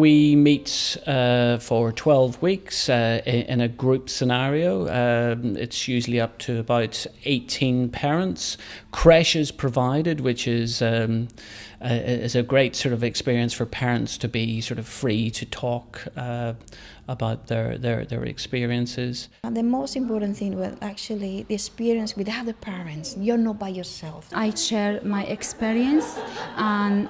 we meet for 12 weeks in a group scenario. It's usually up to about 18 parents. Creche is provided, which is a great sort of experience for parents to be sort of free to talk about their experiences. And the most important thing was actually the experience with other parents. You're not by yourself. I share my experience and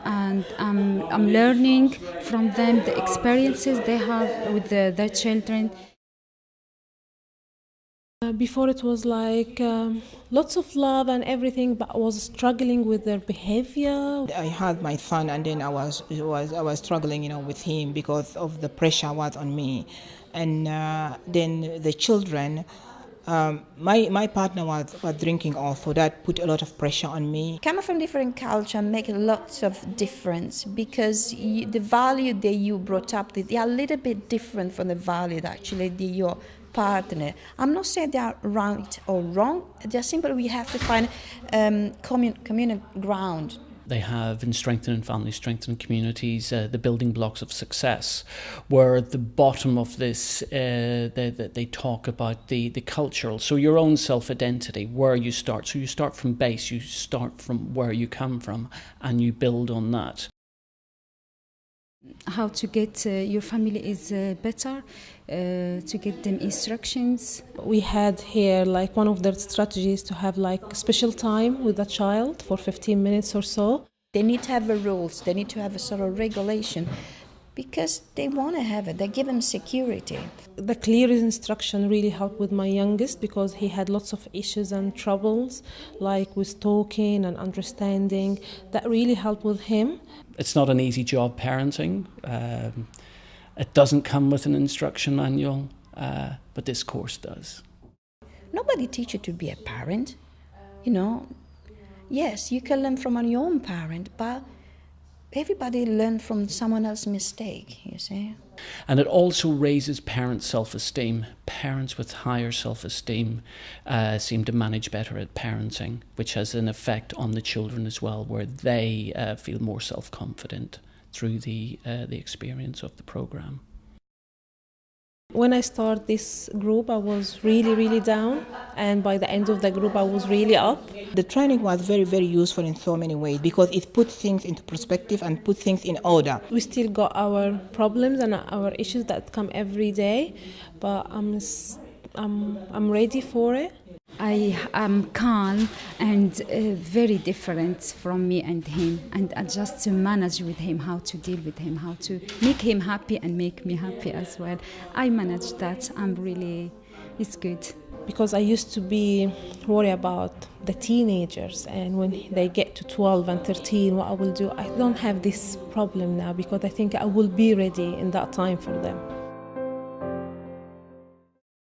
I'm learning from them the experiences they have with their children. Before it was like lots of love and everything, but I was struggling with their behavior. I had my son, and then I was struggling, with him because of the pressure was on me, and then the children. My partner was drinking also. That put a lot of pressure on me. Coming from different culture make lots of difference because the value that you brought up, they are a little bit different from the value that actually your partner. I'm not saying they are right or wrong. They're simply we have to find common ground. They have in Strengthening Families, Strengthening Communities, the building blocks of success, where at the bottom of this, they talk about the cultural, so your own self-identity, where you start. So you start from base, you start from where you come from, and you build on that. How to get your family is better, to get them instructions. We had here like one of their strategies to have like special time with the child for 15 minutes or so. They need to have rules, they need to have a sort of regulation because they want to have it, they give them security. The clear instruction really helped with my youngest because he had lots of issues and troubles like with talking and understanding. That really helped with him. It's not an easy job parenting. It doesn't come with an instruction manual, but this course does. Nobody teaches you to be a parent, Yes, you can learn from your own parent, but everybody learns from someone else's mistake, you see. And it also raises parents' self-esteem. Parents with higher self-esteem seem to manage better at parenting, which has an effect on the children as well, where they feel more self-confident through the experience of the programme. When I started this group, I was really, really down, and by the end of the group, I was really up. The training was very, very useful in so many ways because it put things into perspective and put things in order. We still got our problems and our issues that come every day, but I'm ready for it. I am calm and very different from me and him, and just to manage with him, how to deal with him, how to make him happy and make me happy as well. I manage that. It's good. Because I used to be worried about the teenagers, and when they get to 12 and 13, what I will do. I don't have this problem now because I think I will be ready in that time for them.